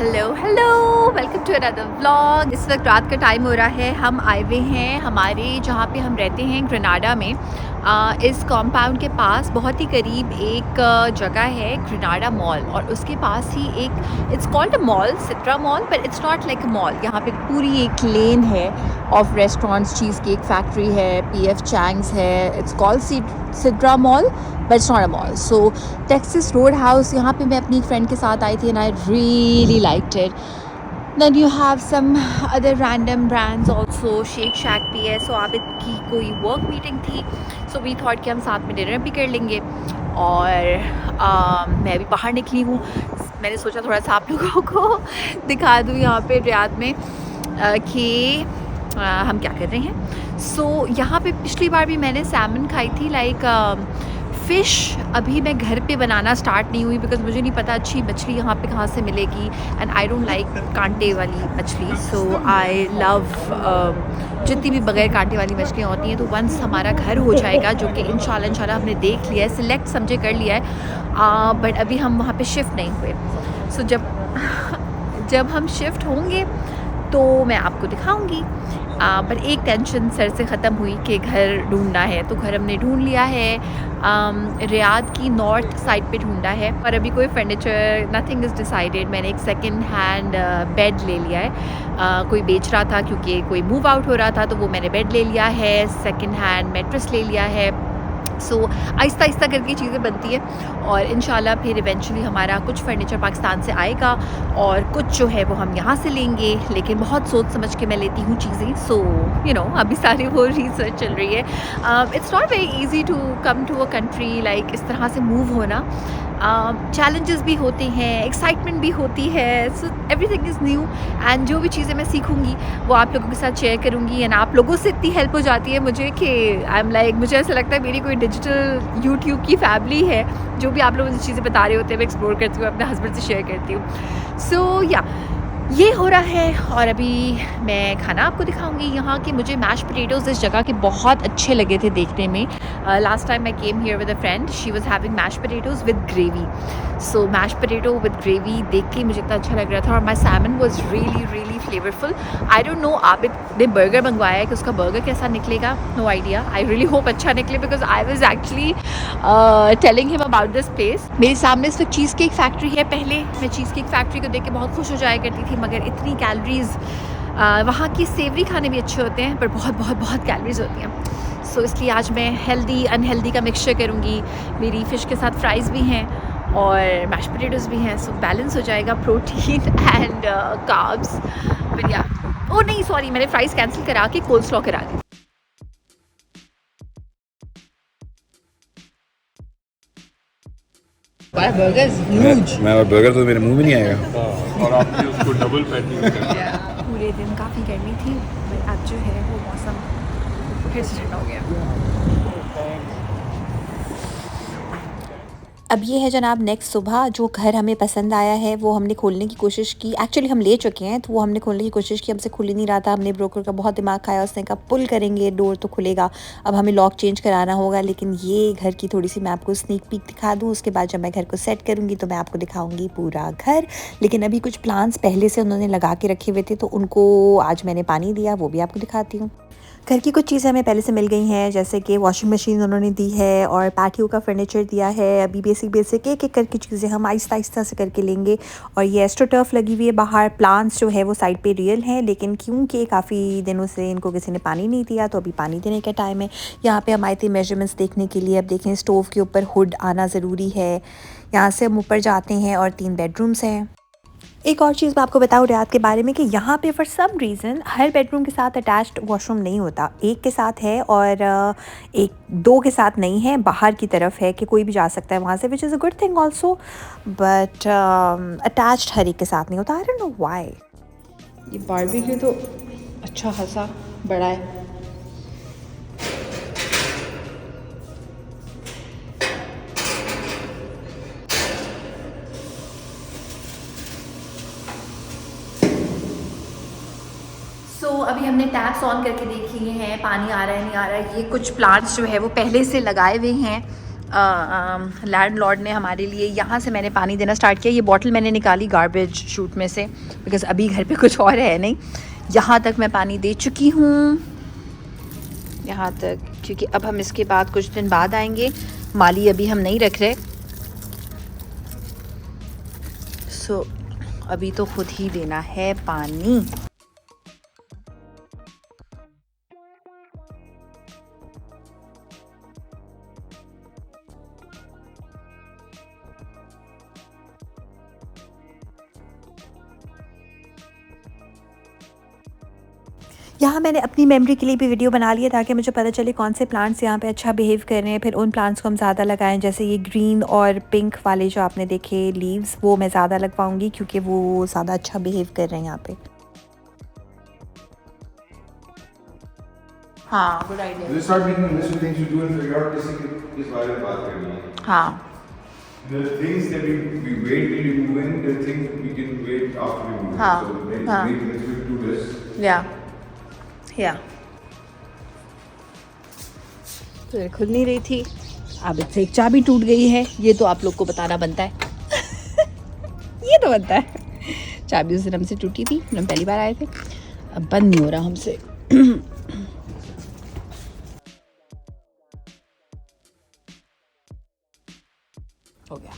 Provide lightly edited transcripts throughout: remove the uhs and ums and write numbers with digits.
Hello welcome to another vlog. इस वक्त रात का टाइम हो रहा है। हम आए हुए हैं हमारे जहाँ पे हम रहते हैं ग्रेनाडा में। इस कॉम्पाउंड के पास बहुत ही करीब एक जगह है ग्रेनाडा मॉल, और उसके पास ही एक it's called a mall, Sedra mall, but it's not like a mall. यहाँ पे पूरी एक लेन है of restaurants, Cheesecake Factory है, पीएफ चैंग्स है। It's called Sedra mall but it's not a mall. So Texas Roadhouse, यहाँ पे मैं अपनी फ्रेंड के साथ आई थी and I really liked it. Then you have some other random brands also, Shake Shack भी है। सो आबिद की कोई वर्क मीटिंग थी, सो वी थॉट कि हम साथ में डिनर भी कर लेंगे। और मैं भी बाहर निकली हूँ। मैंने सोचा थोड़ा सा आप लोगों को दिखा दूँ यहाँ पे रियाद में कि हम क्या कर रहे हैं। सो यहाँ पे पिछली बार भी मैंने सैमन खाई थी, लाइक फ़िश। अभी मैं घर पे बनाना स्टार्ट नहीं हुई बिकॉज़ मुझे नहीं पता अच्छी मछली यहाँ पे कहाँ से मिलेगी, एंड आई डोंट लाइक कांटे वाली मछली। सो आई लव जितनी भी बगैर कांटे वाली मछलियाँ होती हैं। तो वंस हमारा घर हो जाएगा, जो कि इंशाल्लाह हमने देख लिया है, सिलेक्ट समझे कर लिया है, बट अभी हम वहाँ पे शिफ्ट नहीं हुए। सो जब हम शिफ्ट होंगे तो मैं आपको दिखाऊंगी। पर एक टेंशन सर से ख़त्म हुई कि घर ढूंढना है, तो घर हमने ढूंढ लिया है। रियाद की नॉर्थ साइड पे ढूंढा है, और अभी कोई फर्नीचर नथिंग इज़ डिसाइडेड। मैंने एक सेकंड हैंड बेड ले लिया है। कोई बेच रहा था क्योंकि कोई मूव आउट हो रहा था, तो वो मैंने बेड ले लिया है। सेकंड हैंड मैट्रेस ले लिया है। सो आहिस्ता आहिस्ता करके चीज़ें बनती है, और इंशाल्लाह फिर इवेंचुअली हमारा कुछ फ़र्नीचर पाकिस्तान से आएगा और कुछ जो है वो हम यहाँ से लेंगे। लेकिन बहुत सोच समझ के मैं लेती हूँ चीज़ें। सो यू नो अभी सारी वो रिसर्च चल रही है। It's not very easy to come to a country, like इस तरह से मूव होना। चैलेंजेस भी होते हैं, एक्साइटमेंट भी होती है। So everything is new, and जो भी चीज़ें मैं सीखूंगी वो आप लोगों के साथ शेयर करूंगी। एंड आप लोगों से इतनी हेल्प हो जाती है मुझे कि आई एम लाइक, मुझे ऐसा लगता है मेरी कोई डिजिटल यूट्यूब की फैमिली है। जो भी आप लोग मुझे चीज़ें बता रहे होते हैं मैं एक्सप्लोर करती हूँ, अपने हस्बैंड से शेयर करती हूँ। सो या ये हो रहा है। और अभी मैं खाना आपको दिखाऊंगी यहाँ के। मुझे मैश पोटैटोज़ इस जगह के बहुत अच्छे लगे थे देखने में। Last time I came here with a friend, she was having mash potatoes with gravy. So mash potato with gravy देख के मुझे इतना अच्छा लग रहा था, और my salmon was really really flavourful. I don't know Abid ने बर्गर मंगवाया है कि उसका बर्गर कैसा निकलेगा, no idea. I really hope अच्छा निकले because I was actually telling him about this place. मेरे सामने इस वक्त चीज़ केक फैक्ट्री है। पहले मैं चीज़ केक फैक्ट्री को देख के बहुत खुश हो जाया करती थी, मगर इतनी कैलोरीज़, वहाँ की सेवरी खाने भी अच्छे होते हैं पर बहुत बहुत बहुत कैलोरीज़ होती हैं। सो इसलिए आज मैं हेल्दी अनहेल्दी का मिक्सचर करूँगी। मेरी फ़िश के साथ फ्राइज़ भी हैं और मैश पोटैटोज़ भी हैं, सो बैलेंस हो जाएगा प्रोटीन एंड कार्ब्स। बट या ओ नहीं सॉरी, मैंने फ्राइज़ कैंसिल करा के कोल्ड स्लॉ करा दी। Burgers huge. मैं और बर्गर तो मेरे मुंह में नहीं आएगा। और आपने उसको डबल पैटी पूरे दिन काफ़ी गर्मी थी, बट अब जो है वो मौसम फिर से ठंडा हो गया। अब ये है जनाब नेक्स्ट सुबह। जो घर हमें पसंद आया है वो हमने खोलने की कोशिश की। एक्चुअली हम ले चुके हैं, तो वो हमने खोलने की कोशिश की, हमसे खुल ही नहीं रहा था। हमने ब्रोकर का बहुत दिमाग खाया, उसने कहा पुल करेंगे डोर तो खुलेगा। अब हमें लॉक चेंज कराना होगा। लेकिन ये घर की थोड़ी सी मैं आपको स्नीक पीक दिखा दूँ, उसके बाद जब मैं घर को सेट करूँगी तो मैं आपको दिखाऊँगी पूरा घर। लेकिन अभी कुछ प्लांट्स पहले से उन्होंने लगा के रखे हुए थे, तो उनको आज मैंने पानी दिया, वो भी आपको दिखाती हूँ। घर की कुछ चीज़ें हमें पहले से मिल गई हैं, जैसे कि वॉशिंग मशीन उन्होंने दी है और पैटियो का फर्नीचर दिया है। अभी बेसिक एक एक करके चीज़ें हम आहिस्ता आहिस्ता से करके लेंगे। और ये एस्ट्रोटर्फ लगी हुई है बाहर। प्लांट्स जो है वो साइड पे रियल हैं, लेकिन क्योंकि काफ़ी दिनों से इनको किसी ने पानी नहीं दिया, तो अभी पानी देने का टाइम है। यहाँ पे हम आए थे मेजरमेंट्स देखने के लिए। अब देखें स्टोव के ऊपर हुड आना ज़रूरी है। यहाँ से हम ऊपर जाते हैं और 3 बेडरूम्स हैं। एक और चीज़ मैं आपको बताऊँ रियाद के बारे में कि यहाँ पे फॉर सम रीज़न हर बेडरूम के साथ अटैच्ड वॉशरूम नहीं होता। एक के साथ है और एक 2 के साथ नहीं है। बाहर की तरफ है कि कोई भी जा सकता है वहाँ से, which is a good thing also, but attached हर एक के साथ नहीं होता। I don't know why. ये बारबेक्यू तो अच्छा खासा बड़ा है। अभी हमने टैप्स ऑन करके देख लिए हैं, पानी आ रहा है नहीं आ रहा है। ये कुछ प्लांट्स जो है वो पहले से लगाए हुए हैं लैंडलॉर्ड ने हमारे लिए यहाँ से मैंने पानी देना स्टार्ट किया। ये बॉटल मैंने निकाली गार्बेज शूट में से, बिकॉज़ अभी घर पे कुछ और है नहीं। यहाँ तक मैं पानी दे चुकी हूँ, यहाँ तक, क्योंकि अब हम इसके बाद कुछ दिन बाद आएंगे। माली अभी हम नहीं रख रहे, सो अभी तो खुद ही देना है पानी। यहाँ मैंने अपनी मेमोरी के लिए भी वीडियो बना लिया ताकि मुझे पता चले कौन से प्लांट्स यहाँ पे अच्छा बिहेव कर रहे हैं, फिर उन प्लांट्स को हम ज़्यादा लगाएं। जैसे ये ग्रीन और पिंक वाले जो आपने देखे लीव्स, वो मैं ज़्यादा लगवाऊंगी क्योंकि वो ज़्यादा अच्छा बिहेव कर रहे हैं यहाँ पे। हाँ, good idea. You start making a list of things you do and figure out किस बारे में बात करनी है। हाँ, The things that we wait till you move in, the things we can wait after we move in. हाँ, So maybe हाँ। let's do this. या तो खुल नहीं रही थी, अब इससे एक चाबी टूट गई है। ये तो आप लोग को बताना बनता है। ये तो बनता है। चाबी उस दिन हमसे टूटी थी, हम पहली बार आए थे, अब बंद नहीं हो रहा हमसे। हो गया।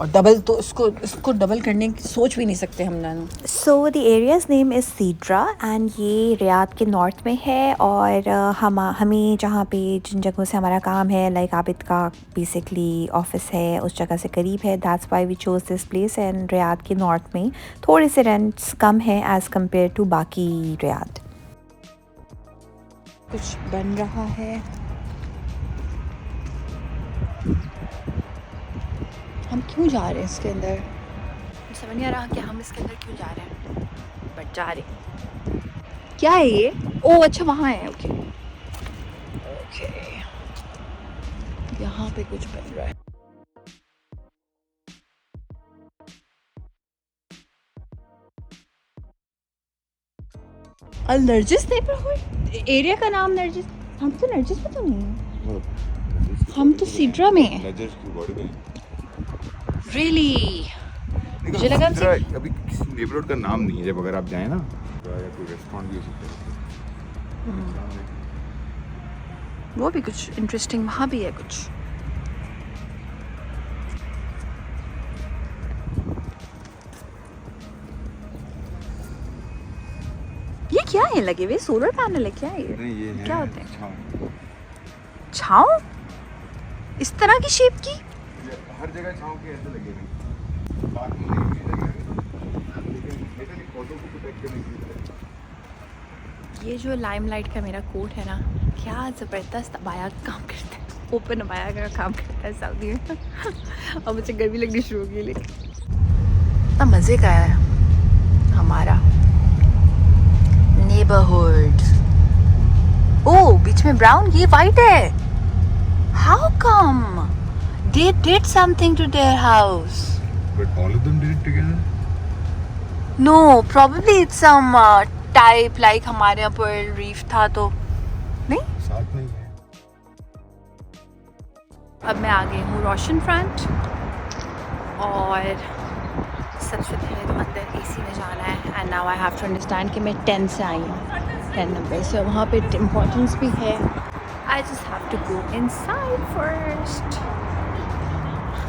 और डबल तो इसको डबल करने की सोच भी नहीं सकते हम नानू। So the area's name is Sedra and ये रियाद के नॉर्थ में है। और हमें जहाँ पे जिन जगहों से हमारा काम है, लाइक आबिद का बेसिकली ऑफिस है, उस जगह से करीब है। That's why we chose this place. And Riyadh के नॉर्थ में थोड़े से रेंट्स कम हैं एज़ कम्पेयर टू बाकी रियाद। कुछ बन रहा है। हम क्यों जा रहे हैं इसके अंदर, समझ नहीं आ रहा कि हम इसके अंदर क्यों जा रहे हैं, बट जा रहे हैं। क्या है ये? ओह अच्छा, वहाँ है। ओके ओके, यहाँ पे कुछ बन रहा है। अल नरजिस नेबरहुड, एरिया का नाम नरजिस। हम तो नरजिस में तो नहीं है, हम तो सीड्रा में हैं। Really? मुझे लगा अभी किसी नेबरहुड का नाम नहीं है। जब अगर आप जाए ना तो कोई रेस्टोरेंट भी हो सकता है। वो भी कुछ इंटरेस्टिंग वहाँ भी है कुछ। ये क्या है लगे हुए? सोलर पैनल है क्या ये? नहीं, ये क्या होते हैं? छाँव इस तरह की शेप की? हर जगह छाँव के ऐसे लगे हैं। पार्क में नहीं भी लगे हैं, लेकिन लिटरली पौधों को प्रोटेक्ट करने के लिए। ये जो लाइमलाइट का मेरा कोट है ना, क्या ज़बरदस्त अबाया का काम करता है, ओपन अबाया का काम करता है सऊदी में। अब मुझे गर्मी लगनी शुरू हो गई, लेकिन इतना मज़े का है हमारा नेबरहुड। ओह, बीच में ब्राउन, ये वाइट है। How come? They did something to their house. But all of them did it together? No, probably it's some type like हमारे यहाँ पर रीफ था तो नहीं? साथ में ही है। अब मैं आ गई हूँ रोशन फ्रंट, और सबसे पहले तो अंदर एसी में जाना है। And now I have to understand कि मैं 10 से आई हूँ, 10 नंबर से। वहाँ पे इम्पोर्टेंस भी है। I just have to go inside first.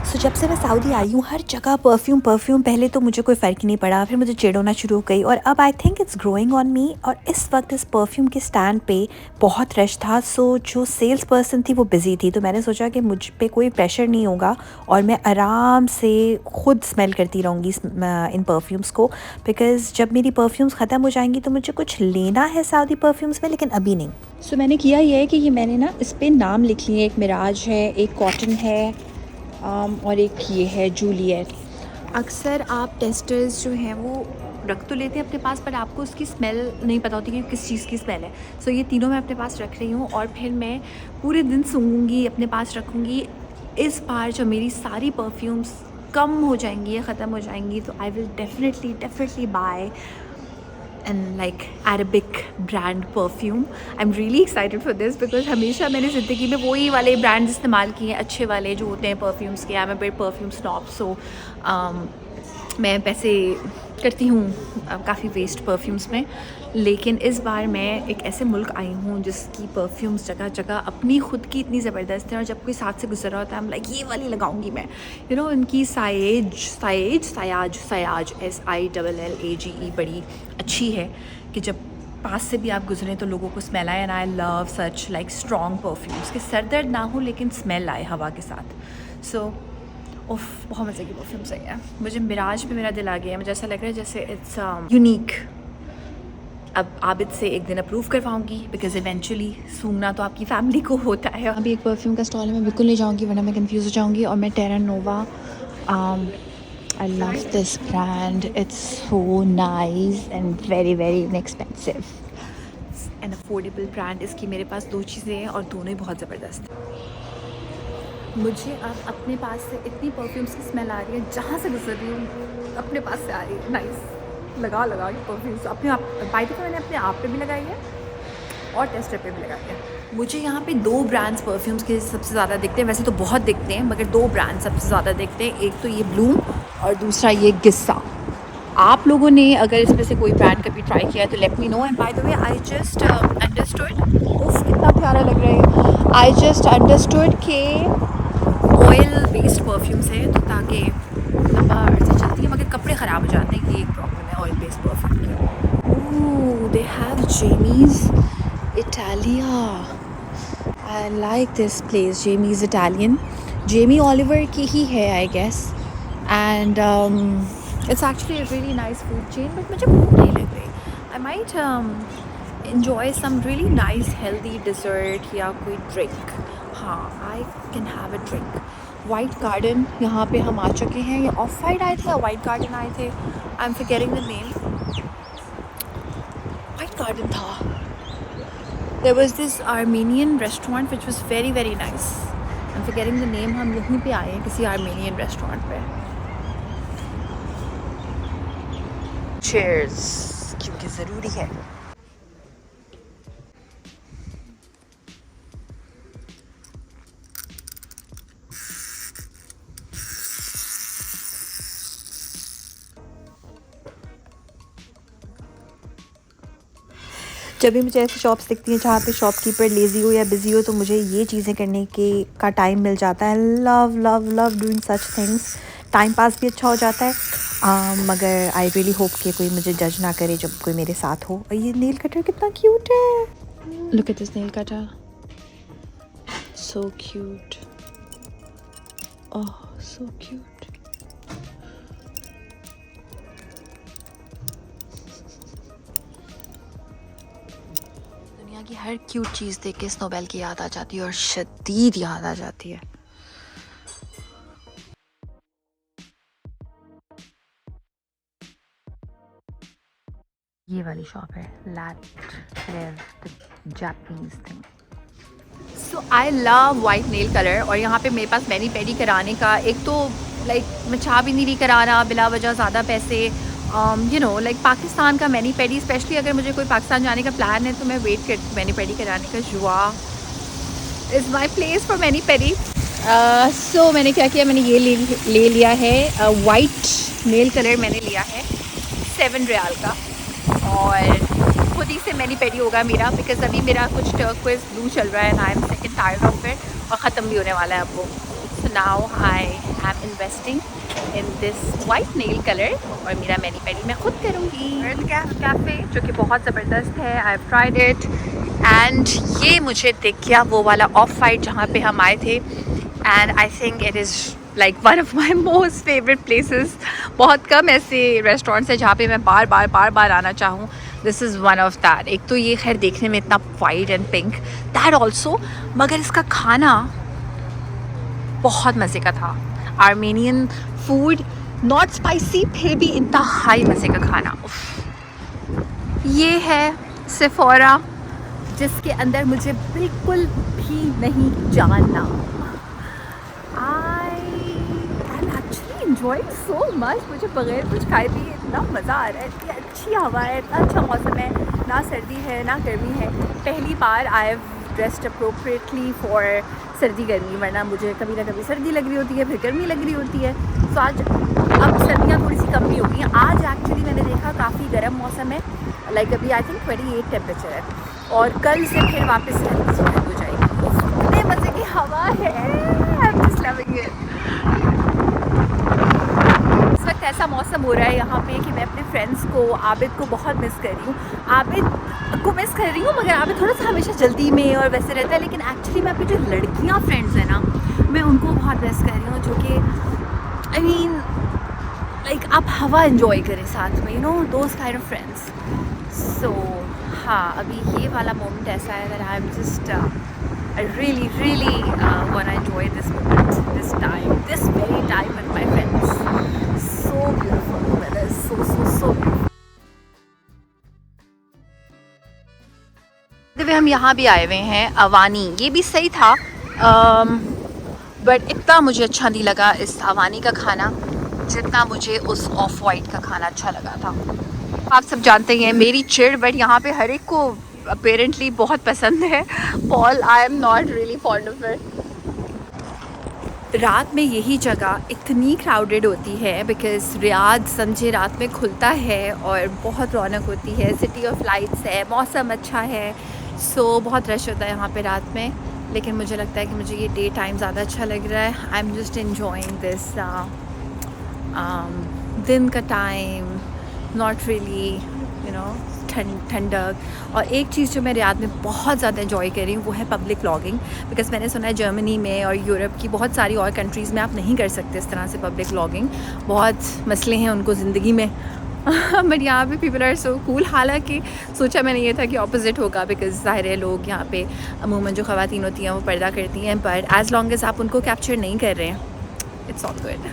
So जब से मैं सऊदी आई हूँ हर जगह परफ्यूम। पहले तो मुझे कोई फ़र्क ही नहीं पड़ा, फिर मुझे चिढ़ होना शुरू हो गई, और अब I think it's growing on me. और इस वक्त इस परफ्यूम के स्टैंड पे बहुत रश था। सो जो सेल्स पर्सन थी वो बिज़ी थी, तो मैंने सोचा कि मुझ पे कोई प्रेशर नहीं होगा और मैं आराम से खुद स्मेल करती रहूँगी इन परफ्यूम्स को। बिकॉज़ जब मेरी परफ्यूम्स ख़त्म हो जाएंगी तो मुझे कुछ लेना है सऊदी परफ्यूम्स में, लेकिन अभी नहीं। सो मैंने किया ये है कि ये मैंने ना इस पर नाम लिख लिए। एक मिराज है, एक कॉटन है, और एक ये है जूलियट। अक्सर आप टेस्टर्स जो हैं वो रख तो लेते हैं अपने पास, पर आपको उसकी स्मेल नहीं पता होती कि किस चीज़ की स्मेल है। सो ये तीनों मैं अपने पास रख रही हूँ, और फिर मैं पूरे दिन सूंघूंगी, अपने पास रखूँगी। इस बार जो मेरी सारी परफ्यूम्स कम हो जाएंगी या ख़त्म हो जाएंगी, तो I will definitely buy and like Arabic brand perfume. I'm really excited for this because हमेशा मैंने ज़िंदगी में वही वाले ब्रांड्स इस्तेमाल किए हैं, अच्छे वाले जो होते हैं परफ्यूम्स के. I am a bit perfume snob, so मैं पैसे करती हूँ काफ़ी वेस्ट परफ्यूम्स में. लेकिन इस बार मैं एक ऐसे मुल्क आई हूँ जिसकी परफ्यूम्स जगह जगह अपनी खुद की इतनी ज़बरदस्त है, और जब कोई साथ से गुजर रहा होता है, I'm like ये वाली लगाऊंगी मैं. यू नो, इनकी सयाज SILLAGE बड़ी अच्छी है कि जब पास से भी आप गुजरें तो लोगों को स्मेल आए. And I love such like strong perfumes कि सर दर्द ना हो लेकिन स्मेल आए हवा के साथ. सो उफ, बहुत मज़े की परफ्यूम सही है. मुझे मिराज पे मेरा दिल आ गया है. मुझे ऐसा लग रहा है जैसे इट्स यूनिक. अब आबिद से एक दिन अप्रूव करवाऊंगी बिकॉज इवेंचुअली सूंघना तो आपकी फैमिली को होता है. अभी एक परफ्यूम का स्टॉल है, मैं बिल्कुल नहीं जाऊंगी वरना मैं कंफ्यूज हो जाऊंगी. और मैं Terra Nova, I love this brand. It's so nice and very very inexpensive and affordable brand. इसकी मेरे पास 2 चीज़ें हैं और दोनों ही बहुत ज़बरदस्त हैं. मुझे अब अपने पास से इतनी परफ्यूम्स की स्मेल आ रही है, जहाँ से गुजर रही हूँ अपने पास से आ रही है. नाइस. लगा ये परफ्यूम्स अपने आप. बाय द वे मैंने अपने आप पे भी लगाई है और टेस्टर पे भी लगाई है. मुझे यहाँ पे 2 ब्रांड्स परफ्यूम्स के सबसे ज़्यादा दिखते हैं. वैसे तो बहुत दिखते हैं मगर 2 ब्रांड सबसे ज़्यादा दिखते हैं. एक तो ये ब्लूम और दूसरा ये गिस्सा. आप लोगों ने अगर इसमें से कोई ब्रांड कभी ट्राई किया है तो let me know. And by the way I just understood, उफ कितना प्यारा लग रहा है. आई जस्ट अंडरस्टूड के ऑयल बेस्ड परफ्यूम्स है तो ताकि लंबा अर्सा चलती है, मगर कपड़े ख़राब हो जाते हैं. ये एक प्रॉब्लम है ऑयल बेस्ड परफ्यूम की. Oh, they have Jamie's Italia. I like this place, Jamie's Italian. Jamie Oliver की ही है I guess. And it's actually a really nice food chain. But मुझे भूख नहीं लग रही. I might enjoy some really nice healthy dessert या कोई drink. हाँ, I can have a drink. White Garden यहाँ पे हम आ चुके हैं. ये ऑफ वाइट आए थे या White Garden आए थे, I'm forgetting the name. White Garden था. There was this Armenian restaurant which was very very nice. I'm forgetting the name. हम यहीं पे आए हैं किसी Armenian restaurant पे. Cheers, क्योंकि ज़रूरी है. जब भी मुझे ऐसी शॉप्स दिखती हैं जहाँ पे शॉपकीपर लेज़ी हो या बिज़ी हो तो मुझे ये चीज़ें करने के का टाइम मिल जाता है. Love love love doing such things. Time pass भी अच्छा हो जाता है. मगर आई रियली होप कि कोई मुझे जज ना करे जब कोई मेरे साथ हो. और ये नेल कटर कितना क्यूट है. Look at this nail cutter, so cute. Oh so cute. दुनिया की हर क्यूट चीज़ देख के स्नोबेल की याद आ जाती है और शदीद याद आ जाती है. ये वाली शॉप है Japanese thing. So I love white nail colour. और यहाँ पे मेरे पास मैनी पेडी कराने का एक तो लाइक मैं चाह भी नहीं रही कराना बिला वजह ज़्यादा पैसे. यू नो लाइक पाकिस्तान का मैनी पेडी, स्पेशली अगर मुझे कोई पाकिस्तान जाने का प्लान है तो मैं वेट करती हूँ मैनी पेडी कराने का. जुआ is my place for mani pedi. So मैंने क्या किया, मैंने ये ले लिया है वाइट नेल कलर. मैंने लिया है 7 रियाल का और खुद ही से मैनी पेडी होगा मेरा बिकॉज अभी मेरा कुछ टर्क्वाइज ब्लू चल रहा है. I am sick and tired of it और ख़त्म भी होने वाला है अब वो. So now I am investing in this white nail colour और मेरा मैनी पेडी मैं खुद करूँगी. कैफ़े जो कि बहुत ज़बरदस्त है. I have tried it and ये मुझे दिख गया वो वाला ऑफ वाइट जहाँ पे हम आए थे. And I think it is like one of my most favourite places. बहुत कम ऐसे रेस्टोरेंट्स हैं जहाँ पे मैं बार बार आना चाहूँ. This is one of that. एक तो ये खैर देखने में इतना white and pink that also, मगर इसका खाना बहुत मज़े का था. आर्मेनियन फूड, नॉट स्पाइसी, फिर भी इतना हाई मज़े का खाना. ये है सेफोरा जिसके अंदर मुझे बिल्कुल भी नहीं जानना. enjoying so much. मुझे बगैर कुछ खाए पिए इतना मज़ा आ रहा है, इतनी अच्छी हवा है, इतना अच्छा मौसम है, ना सर्दी है ना गर्मी है. पहली बार I have dressed appropriately for सर्दी गर्मी, वरना मुझे कभी ना कभी सर्दी लग रही होती है, फिर गर्मी लग रही होती है. तो आज अब सर्दियाँ थोड़ी सी कम भी हो गई हैं. आज एक्चुअली मैंने देखा काफ़ी गर्म मौसम है, लाइक अभी आई थिंक 28 टेम्परेचर है, और कल से फिर वापस हल्की सी ठंड हो जाएगी. इतने मज़े की हवा है, I am just loving it. इस वक्त ऐसा मौसम हो रहा है यहाँ पे कि मैं अपने फ्रेंड्स को, आबिद को बहुत मिस कर रही हूँ. आबिद को मिस कर रही हूँ, मगर आबिद थोड़ा सा हमेशा जल्दी में और वैसे रहता है, लेकिन एक्चुअली मैं अपनी जो लड़कियाँ फ्रेंड्स हैं ना, मैं उनको बहुत मिस कर रही हूँ, जो कि आई मीन लाइक आप हवा एंजॉय करें साथ में, you know, those kind of friends. So हाँ, अभी ये वाला मोमेंट ऐसा है that I'm just I really want to enjoy this moment, this time, this very time with my friends. So beautiful, the weather is so beautiful. जब हम यहाँ भी आए हुए हैं अवानी, ये भी सही था, बट इतना मुझे अच्छा नहीं लगा इस अवानी का खाना जितना मुझे उस ऑफ वाइट का खाना अच्छा लगा था. आप सब जानते हैं मेरी चिड़, बट यहाँ पे हर एक को अपेरेंटली बहुत पसंद है. Paul, I am not really fond of it. रात में यही जगह इतनी क्राउडेड होती है बिकॉज़ रियाद समझे रात में खुलता है और बहुत रौनक होती है, सिटी ऑफ लाइट्स है, मौसम अच्छा है, सो बहुत रश होता है यहाँ पे रात में. लेकिन मुझे लगता है कि मुझे ये डे टाइम ज़्यादा अच्छा लग रहा है. I am just enjoying this दिन का time, not really you know ठंडक. और एक चीज़ जो मैं रियाद में बहुत ज़्यादा एंजॉय कर रही हूँ वो है पब्लिक व्लॉगिंग, बिकॉज़ मैंने सुना है जर्मनी में और यूरोप की बहुत सारी और कंट्रीज़ में आप नहीं कर सकते इस तरह से पब्लिक व्लॉगिंग. बहुत मसले हैं उनको ज़िंदगी में. बट यहाँ पे पीपल आर सो कूल. हालांकि सोचा मैंने ये था कि ऑपोजिट होगा, बिकॉज़ ज़ाहिर है लोग यहाँ पे अमूमन जो ख़वातीन होती हैं वो पर्दा करती हैं, बट एज़ लॉन्ग एज़ आप उनको कैप्चर नहीं कर रहे हैं, इट्स ऑल गुड.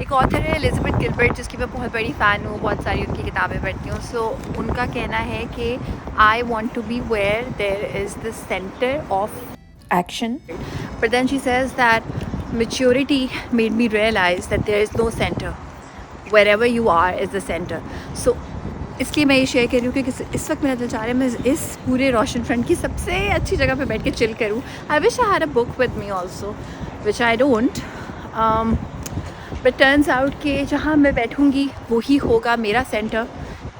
एक ऑथर है एलिज़ाबेथ गिलबर्ट, जिसकी मैं बहुत बड़ी फ़ैन हूँ, बहुत सारी उनकी किताबें पढ़ती हूँ. सो उनका कहना है कि I want to be where there is the centre of action, but then she says that maturity made me realise that there is no centre, wherever you are is the centre. So इसलिए मैं ये share कर रही हूँ कि इस वक्त मेरा दिल चाह रहा है मैं इस पूरे रोशन फ्रंट की सबसे अच्छी जगह पे बैठ के चिल करूँ. I wish I had a book with me also, which I don't. But turns out कि जहाँ मैं बैठूँगी वही होगा मेरा centre,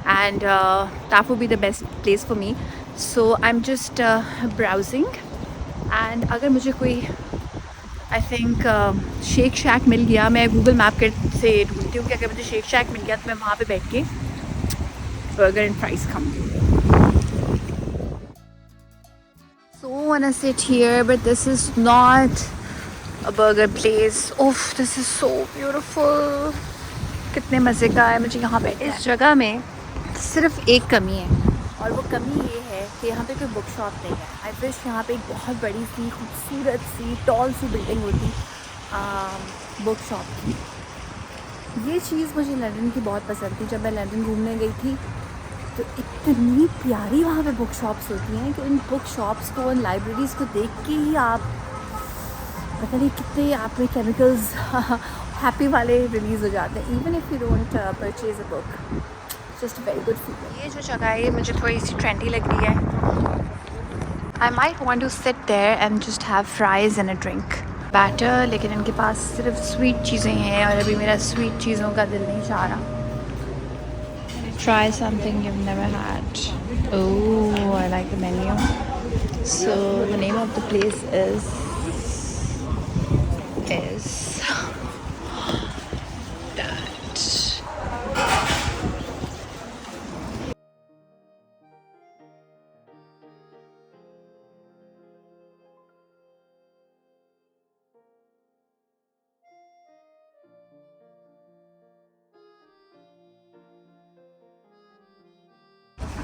and that would be the best place for me. So I am just browsing, and अगर मुझे कोई I think shake शैक मिल गया, मैं गूगल मैप से ढूंढती हूँ कि अगर मुझे शेक शैक मिल गया तो मैं वहाँ पे बैठ के बर्गर एंड फ्राइज़ खाऊँगी. So wanna sit here, but this is not a burger place. Oof, this is so beautiful. कितने मज़े का है मुझे यहाँ पे. इस जगह में सिर्फ एक कमी है, और वो कमी ये है कि यहाँ पे कोई बुक शॉप नहीं है. आई विश यहाँ पे एक बहुत बड़ी सी खूबसूरत सी टॉल सी बिल्डिंग होती बुक शॉप की. ये चीज़ मुझे लंदन की बहुत पसंद थी. जब मैं लंदन घूमने गई थी तो इतनी प्यारी वहाँ पे बुक शॉप्स होती हैं कि उन बुक शॉप्स को, उन लाइब्रेरीज़ को देख के ही आप पता नहीं कितने आप में केमिकल्स हैप्पी वाले रिलीज़ हो जाते हैं, even if you don't purchase a book. Just very good feeling. ये जो जगह है मुझे थोड़ी सी ट्रेंडी लग रही है. I might want to sit there and just have fries and a drink better, लेकिन इनके पास सिर्फ स्वीट चीज़ें हैं और अभी मेरा स्वीट चीज़ों का दिल नहीं चाह रहा. Try something you've never had. Oh, I like the menu. So the name of the place is that.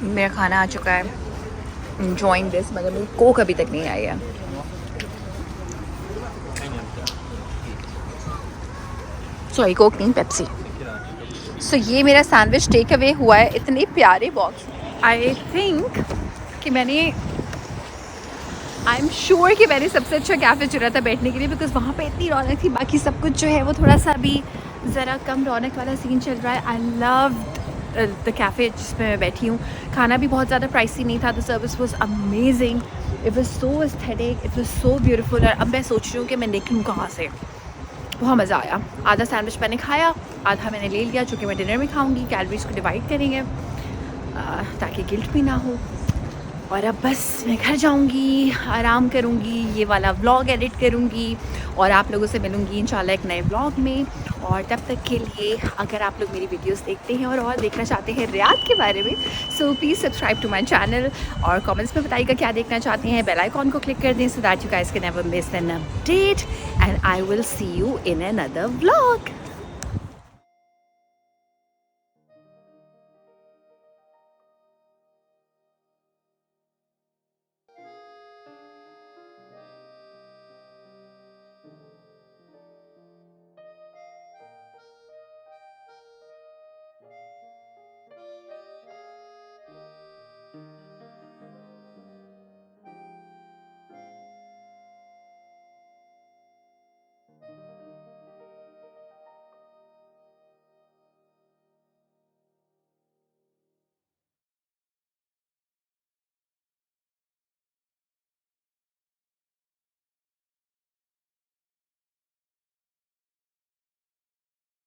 मेरा खाना आ चुका है. Enjoying this, मगर मेरी कोक अभी तक नहीं आई है. सॉरी, कोक नहीं, पेप्सी. सो ये मेरा सैंडविच टेक अवे हुआ है. इतने प्यारे बॉक्स. आई थिंक कि मैंने आई एम श्योर कि मैंने सबसे अच्छा कैफ़े चुना था बैठने के लिए, बिकॉज वहाँ पे इतनी रौनक थी, बाकी सब कुछ जो है वो थोड़ा सा भी ज़रा कम रौनक वाला सीन चल रहा है। आई लव द कैफ़े जिसमें मैं बैठी हूँ। खाना भी बहुत ज़्यादा प्राइसी नहीं था, the service was amazing, it was so aesthetic, it was so beautiful. और अब मैं सोच रही हूँ कि मैं निकलूँ कहाँ से। बहुत मज़ा आया। आधा सैंडविच मैंने खाया, आधा मैंने ले लिया, जो कि मैं डिनर में खाऊंगी। कैलोरीज को डिवाइड करेंगे ताकि गिल्ट भी ना हो। और अब बस मैं घर जाऊंगी, आराम करूंगी, ये वाला व्लॉग एडिट करूंगी और आप लोगों से मिलूंगी इंशाल्लाह एक नए व्लॉग में। और तब तक के लिए अगर आप लोग मेरी वीडियोस देखते हैं और देखना चाहते हैं रियाद के बारे में, so please subscribe to my channel और कमेंट्स में बताइएगा क्या देखना चाहते हैं। बेल आइकॉन को क्लिक कर दें so that you guys can never miss an update, and I will see you in another vlog.